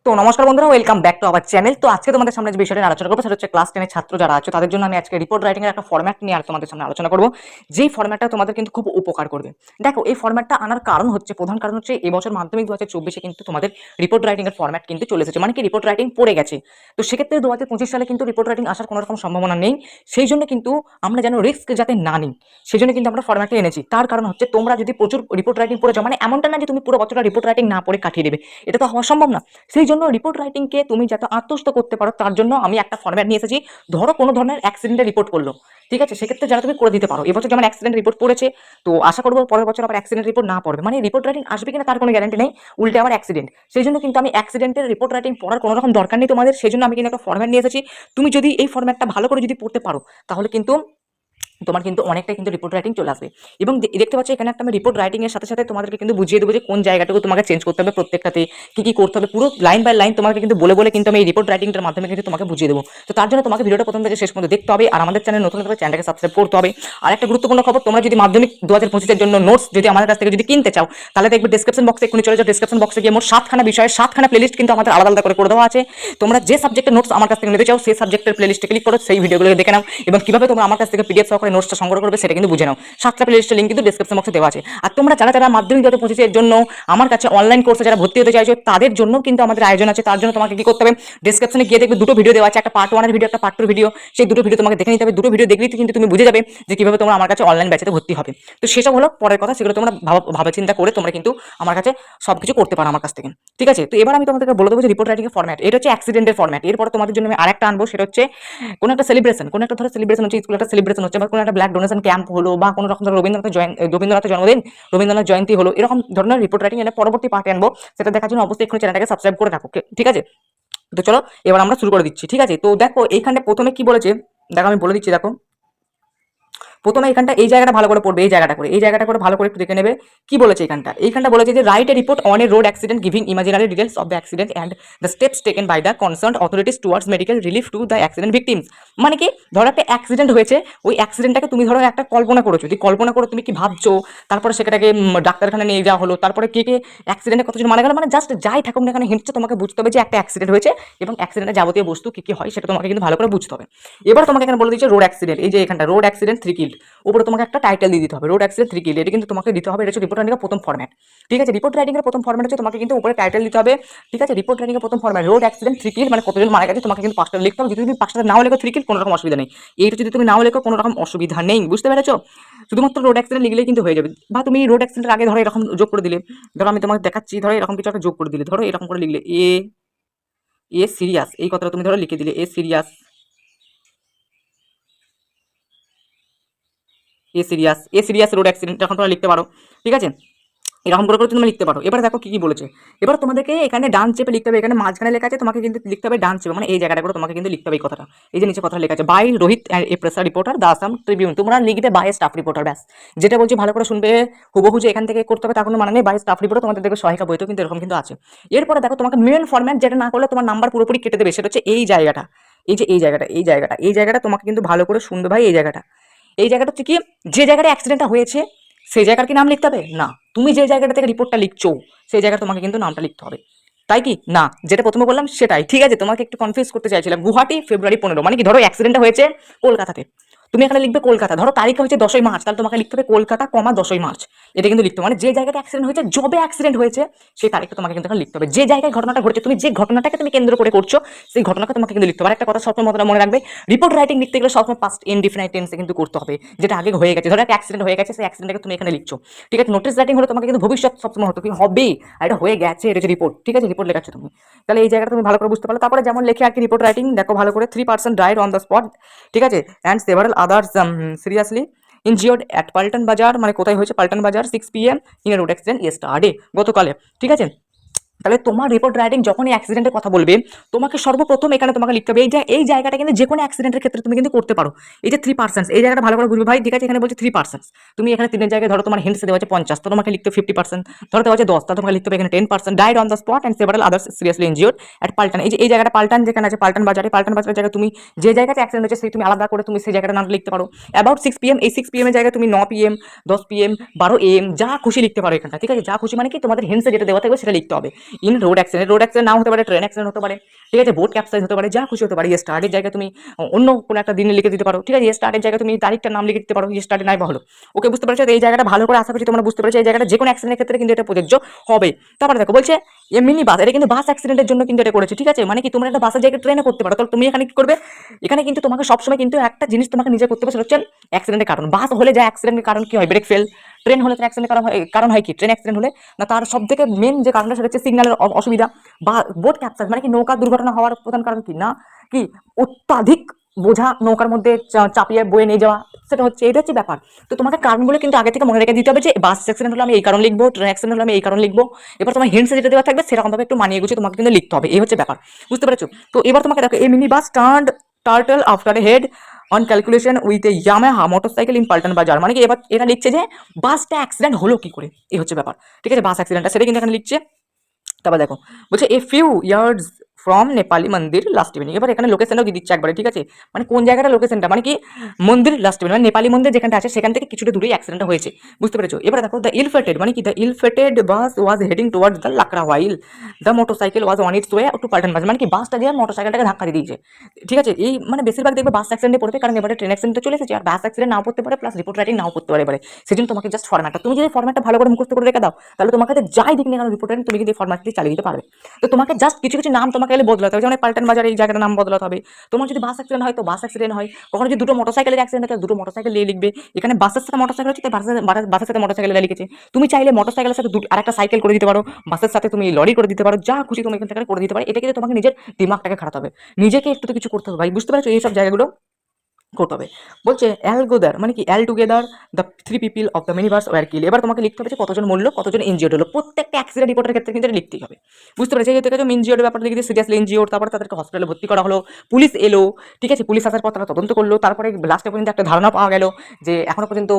তো নমস্কার বন্ধুরা, welcome back to our channel. তো আজকে তোমাদের সামনে যে বিষয়টা নিয়ে আলোচনা করবো সেটা হচ্ছে ক্লাস 10 এর ছাত্র যারা আছে তাদের জন্য আমি আজকে রিপোর্ট রাইটিং এর একটা ফরম্যাট নিয়ে আর তোমাদের সামনে আলোচনা করবো, যেই ফরম্যাটটা তোমাদের কিন্তু খুব উপকার করবে। দেখো, এই ফরম্যাটটা আনার কারণ হচ্ছে, প্রধান কারণ হচ্ছে এবছর মাধ্যমিক 2024 কিন্তু তোমাদের রিপোর্ট রাইটিং এর ফরম্যাট কিন্তু চলে এসেছে, মানে কি রিপোর্ট রাইটিং পড়ে গেছে। তো সেক্ষেত্রে 2025 সালে কিন্তু রিপোর্ট রাইটিং আসার কোনো রকম সম্ভাবনা নেই। সেই জন্য কিন্তু আমরা যেন রিস্ক যাতে না নিই, সেই জন্য কিন্তু আমরা ফরম্যাটে এনেছি। তার কারণ হচ্ছে তোমরা যদি প্রচুর রিপোর্ট রাইটিং পড়েছো, মানে এমনটা না যে তুমি পুরো বছরটা রিপোর্ট রাইটিং না পড়ে কাটিয়ে দেবে, এটা তো হওয়া সম্ভব না। সেই জন্য রিপোর্ট রাইটিংকে তুমি যাতে আত্মস্থ করতে পারো তার জন্য আমি একটা ফরম্যাট নিয়ে এসেছি। ধরো কোনো ধরনের অ্যাক্সিডেন্টের রিপোর্ট করলো, ঠিক আছে, সেক্ষেত্রে যারা তুমি করে দিতে পারো। এবছর যেমন অ্যাক্সিডেন্ট রিপোর্ট পড়েছে, তো আশা করবো পরের বছর আবার অ্যাক্সিডেন্ট রিপোর্ট না পড়বে, মানে রিপোর্ট রাইটিং আসবে কিনা তার কোনো গ্যারান্টি নেই, উল্টে আবার অ্যাক্সিডেন্ট। সেই জন্য কিন্তু আমি অ্যাক্সিডেন্টের রিপোর্ট রাইটিং পড়ার কোনো রকম দরকার নেই তোমাদের, সেই জন্য আমি কিন্তু একটা ফরম্যাট নিয়ে এসেছি। তুমি যদি এই ফরম্যাটটা ভালো করে যদি পড়তে পারো তাহলে কিন্তু তোমার কিন্তু অনেকটাই কিন্তু রিপোর্ট রাইটিং চলে আসবে। এবং দেখতে পাচ্ছ এখানে একটা আমি রিপোর্ট রাইটিং এর সাথে সাথে তোমাদেরকে কিন্তু বুঝিয়ে দেবো যে কোন জায়গাটুকু তোমাকে চেঞ্জ করতে হবে, প্রত্যেকটাতে কি কি করতে হবে, পুরো লাইন বাই লাইন তোমাকে কিন্তু বলে বলে কিন্তু আমি এই রিপোর্ট রাইটিংটার মাধ্যমে কিন্তু তোমাকে বুঝিয়ে দেবো। তো তার জন্য তোমাকে ভিডিওটা প্রথম থেকে শেষ পর্যন্ত দেখতে হবে, আর আমাদের চ্যানেল নতুন হলে চ্যানেলটাকে সাবস্ক্রাইব করতে হবে। আর একটা গুরুত্বপূর্ণ খবর, তোমরা যদি মাধ্যমিক 2025 এর জন্য নোটস যদি আমাদের কাছ থেকে যদি কিনতে চাও, তাহলে দেখবে ডেসক্রিপশন বক্সে এক্ষুনি চলে যাও। ডেসক্রিপশন বক্সে গিয়ে মোট 7খানা বিষয়ের 7খানা প্লেলিস্ট কিন্তু আমাদের আলাদা আলাদা করে দেওয়া আছে। তোমরা যে সাবজেক্টের নোটস আমার কাছ থেকে নিতে চাও সেই সাবজেক্টের প্লেলিস্টে ক্লিক করো, সেই ভিডিওগুলো দেখে নাও, এবং কিভাবে তোমরা আমার কাছ থেকে পিডিএফ সহকারে নোটসটা সংগ্রহ করবে সেটা কিন্তু বুঝে নাও। 7টা প্লেলিস্টের লিঙ্ক কিন্তু ডেসক্রিপশন বক্সে দেওয়া আছে। আর তোমরা যারা যারা মাধ্যমিক 2025 এর জন্য আমার কাছে অনলাইন কোর্সে যারা ভর্তি হতে চাইছো তাদের জন্য কিন্তু আমাদের আয়োজন আছে। তার জন্য তোমাকে কি করতে হবে, ডেসক্রিপশনে গিয়ে দেখবে দুটো ভিডিও দেওয়া আছে, একটা পার্ট 1 এর ভিডিও, একটা পার্ট 2 এর ভিডিও। সেই দুটো ভিডিও তোমাকে দেখে নিতে হবে। দুটো ভিডিও দেখলেই কিন্তু তুমি বুঝে যাবে যে কিভাবে তোমরা আমার কাছে অনলাইন ব্যাচেতে ভর্তি হবে। তো সেসব হলো পরের কথা, সেগুলো তোমরা ভাবা চিন্তা করে তোমরা কিন্তু আমার কাছে সবকিছু করতে পারো আমার কাছ থেকে, ঠিক আছে। তো এবার আমি তোমাদেরকে বলে দেবো যে রিপোর্ট রাইটিং এর ফরম্যাট, এটা হচ্ছে অ্যাক্সিডেন্টের ফরম্যাট। এরপরে তোমাদের জন্য আমি আরেকটা আনবো, সেটা হচ্ছে কোনো একটা সেলিব্রেশন, কোনো একটা ধরো সেলিব্রেশন হচ্ছে, স্কুলে একটা সেলিব্রেশন হচ্ছে, বা কোনো একটা ব্লাড ডোনেশন ক্যাম্প হলো, বা কোনো রকম ধরো রবীন্দ্রনাথের জন্মদিন, রবীন্দ্রনাথ জয়ন্তী হলো, এরকম ধরনের রিপোর্ট রাইটিং এনে পরবর্তী পার্টে আনবো। সেটা দেখার জন্য অবশ্যই এক্ষুনি চ্যানেলটাকে সাবস্ক্রাইব করে রাখো, ঠিক আছে। তো চলো এবার আমরা শুরু করে দিচ্ছি, ঠিক আছে। তো দেখো এইখানে প্রথমে কি বলেছে, দেখো আমি বলে দিচ্ছি। দেখো প্রথমে এখানটা এই জায়গাটা ভালো করে পড়বে, এই জায়গাটা করে ভালো করে একটু দেখে নেবে কি বলেছে। এইখানটা বলেছে যে write a report on a road accident giving imaginary details of the accident and the steps taken by the concern authorities towards medical relief to the accident victims. মানে কি, ধরো একটা অ্যাক্সিডেন্ট হয়েছে, ওই অ্যাক্সিডেন্টটাকে তুমি ধরো একটা কল্পনা করেছো, যদি কল্পনা করো তুমি কি ভাবছো, তারপরে সেটাকে ডাক্তারখানা নিয়ে যাওয়া হলো, তারপরে কে কে অ্যাক্সিডেন্টে কতজন মারা গেল, মানে জাস্ট যাই থাকুক না এখানে হিন্টসটা তোমাকে বুঝতে হবে যে একটা অ্যাক্সিডেন্ট হয়েছে এবং অ্যাক্সিডেন্টের যাবতীয় বস্তু কি কি হয় সেটা তোমাকে কিন্তু ভালো করে বুঝতে হবে। এবার তোমাকে এখানে বলে দিচ্ছে রোড অ্যাক্সিডেন্ট, এই যে এখানটা রোড অ্যাক্সিডেন্ট 3 কিল্ড, উপরে তোমাকে একটা টাইটেল দিয়ে দিতে হবে, রোড অ্যাক্সিডেন্ট 3 কিল্ড, এটা কিন্তু তোমাকে দিতে হবে। এটা হচ্ছে রিপোর্ট রাইটিং এর প্রথম ফরম্যাট, ঠিক আছে। রিপোর্ট রাইটিং এর প্রথম ফরম্যাট হচ্ছে তোমাকে কিন্তু উপরে টাইটেল দিতে হবে, ঠিক আছে। রিপোর্ট রাইটিং এর প্রথম ফরম্যাট রোড অ্যাক্সিডেন্ট 3 কিল্ড, মানে কতজন মারা গেছে তোমাকে কিন্তু 5টা লিখতে হবে। যদি তুমি 5টা নাও লেখো 3 কিল্ড কোনো রকম অসুবিধা নেই, এইটা যদি তুমি নাও লেখো কোনো রকম অসুবিধা নেই, বুঝতে পেরেছো। শুধুমাত্র রোড অ্যাক্সিডেন্ট লিখলেই কিন্তু হয়ে যাবে। বা তুমি রোড অ্যাক্সিডেন্টের আগে ধরো এরকম যোগ করে দিলে, ধরো আমি তোমাকে দেখাচ্ছি, ধরো এরকম কিছু একটা যোগ করে দিলে, ধরো এরকম করে লিখলে এ এ সিরিয়াস, এই কথাটা তুমি ধরো লিখে দিলে এ সিরিয়াস, এ সিরিয়াস রোড অ্যাক্সিডেন্ট, এখন তোমরা লিখতে পারো, ঠিক আছে। এরকম করে করে তুমি লিখতে পারো। এবার দেখো কি কি বলেছে, এবার তোমাদেরকে এখানে ডান চেপে লিখতে হবে, এখানে মাঝখানে লেখা আছে, তোমাকে কিন্তু লিখতে হবে ডান চেপে, মানে এই জায়গাটা করে তোমাকে কিন্তু লিখতে হবে এই কথাটা, এই যে নিচে কথা লেখা আছে by Rohit a press reporter the Assam Tribune, তোমরা লিখবে বাই স্টাফ রিপোর্টার, ব্যাস। যেটা বলছি ভালো করে শুনবে, হুবহু যে এখান থেকে করতে হবে তার কোনো মানে নেই, বাই স্টাফ রিপোর্টার তোমাদের দেখবে সহায়িকা বইতেও কিন্তু এরকম কিন্তু আছে। এরপরে দেখো তোমাকে মেন ফরম্যাট, যেটা না করলে তোমার নাম্বার পুরোপুরি কেটে দেবে, সেটা হচ্ছে এই জায়গাটা, এই যে এই জায়গাটা তোমাকে কিন্তু ভালো করে শুনবে ভাই। এই জায়গাটা হচ্ছে কি, যে জায়গাটা অ্যাক্সিডেন্টটা হয়েছে সেই জায়গার কি নাম লিখতে হবে না, তুমি যে জায়গাটা থেকে রিপোর্টটা লিখছো সেই জায়গায় তোমাকে কিন্তু নামটা লিখতে হবে, তাই কি না, যেটা প্রথমে বললাম সেটাই, ঠিক আছে। তোমাকে একটু কনফিউজ করতে চাইছিলাম। গুয়াহাটি ফেব্রুয়ারি 15, মানে কি, ধরো অ্যাক্সিডেন্টটা হয়েছে কলকাতাতে, তুমি এখানে লিখবে কলকাতা, ধরো তারিখ হচ্ছে 10ই মার্চ, তাহলে তোমাকে লিখতে হবে কলকাতা কমা 10ই মার্চ, এটা কিন্তু লিখতে হবে। মানে যে জায়গাটা অ্যাক্সিডেন্ট হয়েছে, যবে অ্যাক্সিডেন্ট হয়েছে সেই তারিখটা তোমাকে কিন্তু এখানে লিখতে হবে। যে জায়গায় ঘটনাটা ঘটেছে, তুমি যে ঘটনাটাকে তুমি কেন্দ্র করে করছো সেই ঘটনাকে তোমাকে কিন্তু লিখতে হবে। আর একটা কথা সবসময় মনে রাখবে, রিপোর্ট রাইটিং লিখতে গেলে সবসময় পাস্ট ইনডিফিনাইট টেন্সে কিন্তু করতে হবে, যেটা আগে হয়ে গেছে। ধরো একটা অ্যাক্সিডেন্ট হয়ে গেছে, সেই অ্যাক্সিডেন্টটাকে তুমি এখানে লিখছো, ঠিক আছে। নোটিস রাইটিং হলে তোমাকে কিন্তু ভবিষ্যৎ সবসময় হতো কি হবে, আর এটা হয়ে গেছে, এটা হচ্ছে রিপোর্ট, ঠিক আছে, রিপোর্ট লেখাচ্ছ তুমি, তাহলে এই জায়গাটা তুমি ভালো করে বুঝতে পারলে। তারপরে যেমন লেখে আর কি রিপোর্ট রাইটিং, দেখো ভালো করে 3 person died on the spot, ঠিক আছে, and several others seriously injured at Paltan Bazar, মানে কোথায় হয়েছে, Paltan Bazar 6 PM in road accident yesterday, গতকালে, ঠিক আছে। তাহলে তোমার রিপোর্ট রাইটিং যখনই অ্যাক্সিডেন্টের কথা বলবে, তোমাকে সর্বপ্রথম এখানে তোমাকে লিখতে হবে এই জায়গাটা কিন্তু যে কোনো অ্যাক্সিডেন্টের ক্ষেত্রে তুমি কিন্তু করতে পারো। এই যে 3 পার্সেন্ট, এই জায়গাটা ভালো করে বুঝবে ভাই, ঠিক আছে। এখানে বলছে 3 পার্সেন্ট, তুমি এখানে 3-এর জায়গায় ধরো তোমার হিন্টস দেওয়া আছে 50, তো তোমাকে লিখতে 50%, ধরো দেওয়া আছে 10, তা তোমাকে লিখতে হবে এখানে 10% died on the spot and several others seriously injured at Paltan. এই যে এই জায়গাটা পাল্টন যেখানে আছে, পাল্টন বাজারের জায়গায় তুমি যে জায়গাতে অ্যাক্সিডেন্ট হয়েছে সেই তুমি আলাদা করে তুমি সেই জায়গাটা নাম লিখতে পারো। অ্যাবাউট 6 PM, এই 6 PM এর জায়গায় তুমি 9 PM, 10 PM, 12 AM, যা খুশি লিখতে পারো এখানটা, ঠিক আছে। যা খুশি মানে কি, তোমাদের হিন্টসে যেটা দেওয়া থাকবে সেটা লিখতে হবে। ইন রোড অ্যাক্সিডেন্ট নাও হতে পারে, ট্রেন অ্যাক্সিডেন্ট হতে পারে, ঠিক আছে, বোট ক্যাপসাইজ হতে পারে, যা খুশি হতে পারে। ইয়ে স্টার্টের জায়গায় তুমি অন্য কোনো একটা দিনে লিখে দিতে পারো, ঠিক আছে, ইয়ে স্টার্টের জায়গায় তুমি তারিখটার নাম লিখে দিতে পারো, ইয়ে স্টার্টে নাই বা হলো। ওকে, বুঝতে পেরেছো? তো এই জায়গাটা ভালো করে আশা করছি তোমরা বুঝতে পেরেছো। এই জায়গাটা যে কোনো অ্যাক্সিডেন্টের ক্ষেত্রে কিন্তু এটা প্রযোজ্য হবে। তারপরে দেখো বলছে মিনি বাস, এটা কিন্তু বাস অ্যাক্সিডেন্টের জন্য কিন্তু এটা করেছে, ঠিক আছে, মানে কি তোমরা একটা বাসের জায়গায় ট্রেনে করতে পারো। তাহলে তুমি এখানে কি করবে, এখানে কিন্তু তোমাকে সবসময় কিন্তু একটা জিনিস তোমাকে নিজে করতে হবে, সেটা হচ্ছে অ্যাক্সিডেন্টের কারণ। বাস হলে যা অ্যাক্সিডেন্টের কারণ কি হয়, ব্রেক ফেল। ট্রেন হলে তার অ্যাক্সিডেন্টের কারণ হয় কি, ট্রেন অ্যাক্সিডেন্ট হলে না তার সব থেকে মেন যে কারণটা সেটা হচ্ছে সিগন্যালের অসুবিধা। বা বোট ক্যাপসাইজ মানে কি নৌকা দুর্ঘটনা হওয়ার প্রধান কারণ কি না, কি অত্যাধিক বোঝা নৌকার মধ্যে চাপিয়ে বয়ে নিয়ে যাওয়া, সেটা হচ্ছে, এটা হচ্ছে ব্যাপার। তো তোমাকে কারণগুলো কিন্তু আগে থেকে মনে রেখে দিতে হবে যে বাস অ্যাক্সিডেন্ট হলে আমি এই কারণ লিখবো, ট্রেন অ্যাক্সিডেন্ট হলে আমি এই কারণ লিখবো। এবার তোমার হিন্টস যেটা দেওয়া থাকবে সেরকম ভাবে একটু মানিয়ে গুছিয়ে তোমাকে কিন্তু লিখতে হবে, এই হচ্ছে ব্যাপার। বুঝতে পেরেছো? তো এবার তোমাকে দেখো, এই mini bus turtle after a head on calculation with a Yamaha motorcycle in Paltan Bazar, মানে কি এবার এটা লিখছে যে বাসটা অ্যাক্সিডেন্ট হলো কি করে, এই হচ্ছে ব্যাপার, ঠিক আছে, বাস অ্যাক্সিডেন্টটা সেটা কিন্তু এখানে লিখছে। তারপর দেখো বলছে a few years from Nepali মন্দির লাস্ট ইভিনিং, এবার এখানে লোকেশনও কি দিচ্ছে একবারে, ঠিক আছে, মানে কোন জায়গাটা লোকেশনটা, মানে কি মন্দির লাস্ট ইভিনিং মানে নেপালি মন্দির যেখানটা আছে সেখান থেকে কিছুটা দূরেই অ্যাক্সিডেন্ট হয়েছে। বুঝতে পেরেছো? এবার দেখো দ্য ইলফেটেড, মানে কি the ill-fated bus was heading towards the Lakra while the motorcycle was on its way to Paltan Bazar, মানে কি বাসটা দিয়ে মোটরসাইকেলটাকে ধাক্কা দিয়ে দিয়েছে, ঠিক আছে। এই মানে বেশিরভাগ দেখবে বাস অ্যাক্সিডেন্টে পড়বে, কারণ এবারে ট্রেন অ্যাক্সিডেন্টে চলে এসেছে, আর বাস অ্যাক্সিডেন্ট নাও পড়তে পারে, প্লাস রিপোর্ট রাইটিং নাও পড়তে পারে এবারে। সেজন্য তোমাকে জাস্ট ফরম্যাটটা, তুমি যদি ফরম্যাটটা ভালো করে মুখস্থ করে রেখে দাও, তাহলে তোমাকে যাই দিক নিয়ে রিপোর্ট রাইটিং তুমি কিন্তু ফরম্যাট দিয়ে চালিয়ে দিতে পারবে। তো তোমাকে জাস্ট কিছু কিছু নাম তোমাকে এলে বদলাতে হবে, যেমন পাল্টন বাজার এই জায়গাটার নাম বদলাতে হবে। তোমার যদি বাস অ্যাক্সিডেন্ট হয় তো বাস অ্যাক্সিডেন্ট হয়, কখনো যদি দুটো মোটরসাইকেলের অ্যাক্সিডেন্ট হয়, দুটো মোটরসাইকেল নিয়ে লিখবে। এখানে বাসের সাথে মোটরসাইকেল হচ্ছে, তাই বাসের সাথে মোটরসাইকেল লিখেছে। তুমি চাইলে মোটরসাইকেলের সাথে আরেকটা সাইকেল করে দিতে পারো, বাসের সাথে তুমি লরি করে দিতে পারো, যা খুশি তুমি এখান থেকে করে দিতে পারো। এটা কিন্তু তোমাকে নিজের দিমাগটাকে খাটাতে হবে, নিজেকে একটু তো কিছু করতে হবে ভাই, বুঝতে পারছো? এইসব জায়গাগুলো করতে হবে। বলছে অ্যালগোদার, মানে কি altogether the 3 people of the minibus were kill, এবার তোমাকে লিখতে হবে যে কতজন মরল, কতজন ইনজিওর্ড হলো, প্রত্যেকটা অ্যাক্সিডেন্ট রিপোর্টের ক্ষেত্রে কিন্তু এটা লিখতেই হবে। বুঝতে পেরেছি? যেহেতু দেখো ইনজিওর্ড ব্যাপারটা লিখে সিরিয়াসলি ইনজিওর্ড, তারপরে তাদেরকে হসপিটালে ভর্তি করা হলো, পুলিশ এলো, ঠিক আছে, পুলিশ আসার পর তারা তদন্ত করলো, তারপরে লাস্টে পর্যন্ত একটা ধারণা পাওয়া গেল যে এখনো পর্যন্ত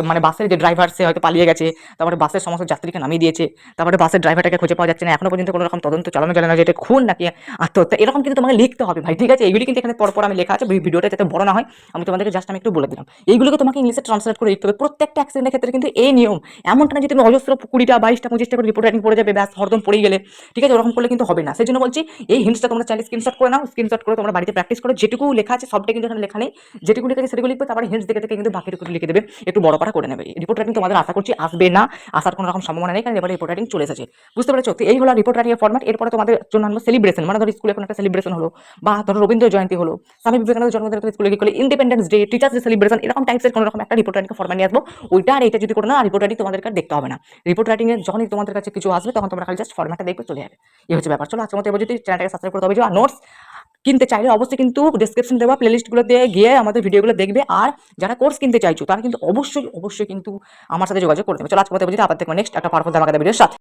মানে বাসের যে ড্রাইভার সে হয়তো পালিয়ে গেছে, তারপরে বাসের সমস্ত যাত্রীকে নামিয়ে দিয়েছে, তারপরে বাসের ড্রাইভারটাকে খুঁজে পাওয়া যাচ্ছে না, এখনো পর্যন্ত কোনো রকম তদন্ত চালানো যায় না যে এটা খুন নাকি আত্মহত্যা, এরকম কিন্তু তোমাকে লিখতে হবে ভাই, ঠিক আছে। এইগুলি কিন্তু এখানে পরপর আমি লেখা আছে, ভিডিওটা যাতে বড় না হয় আমি তোমাদেরকে জাস্ট আমি একটু বলে দিলাম। এইগুলোকে তোমাকে ইংলিশে ট্রান্সলেট করে লিখতে হবে প্রত্যেকটা অ্যাক্সিডেন্টের ক্ষেত্রে, কিন্তু এই নিয়ম। এমনটা না যে তুমি অজস্র 20টা 22টা 25টা করে রিপোর্ট রাইটিং পড়ে যাবে, ব্যাস হরদম পড়েই গেলে, ঠিক আছে, ওরকম করলে কিন্তু হবে না। সেই জন্য বলছি এই হিন্টসটা তোমরা চাইলে স্ক্রিনশট করে নাও, স্ক্রিনশট করে তোমরা বাড়িতে প্র্যাকটিস করো, যেটুকু লেখা আছে সবটা কিন্তু এখানে লেখা নেই, যেটুকু লেখা আছে সেটুকু লিখবে, তারপরে হিন্টস দেখে দেখে কিন্তু বাকিটুকু লিখে দেবে, একটু বড় পারা করে নেবে। রিপোর্ট রাইটিং তোমাদের আশা করছি আসবে না, আসার কোনো রকম সম্ভাবনা নেই, কারণ এবারে রিপোর্ট রাইটিং চলে এসেছে। বুঝতে পেরেছো? তো এই হলো রিপোর্ট রাইটিং এর ফরম্যাট। এরপরে তোমাদের জন্য আনবো সেলিব্রেশন, মানে ধরো স্কুলে কোনো একটা সেলিব্রেশন হলো, বা ধরো রবীন্দ্র জয়ন্তী হলো, স্বামী বিবেকানন্দের জন্মদিন স্কুলে কি করলে, independence day, teachers day celebration, এরকম টাইপসের কোনো রকম একটা রিপোর্ট রাইটিং ফরম্যাট নিয়ে আসবো। ওইটা আর এটা যদি করো না, রিপোর্ট রাইটিং তোমাদেরকে দেখতে হবে না। রিপোর্ট রাইটিং এর যখনই তোমাদের কাছে কিছু আসবে তখন তোমরা খালি জাস্ট ফরম্যাটটা দেখবে, চলে যাবে। এই হচ্ছে ব্যাপার। চলো আজকের মতো এবার যদি চ্যানেলটাকে সাবস্ক্রাইব করতে হবে, আর নোটস কিনতে চাইলে অবশ্যই কিন্তু ডেসক্রিপশন দেওয়া প্লেলিস্টগুলো দিয়ে গিয়ে আমাদের ভিডিওগুলো দেখবে। আর যারা কোর্স কিনতে চাইছো তারা কিন্তু অবশ্যই অবশ্যই কিন্তু আমার সাথে যোগাযোগ করে দেবে। চলো আজকের মতো এবার আবার দেখবো নেক্সট একটা পারফরমেন্স আমাদের ভিডিওর সাথে।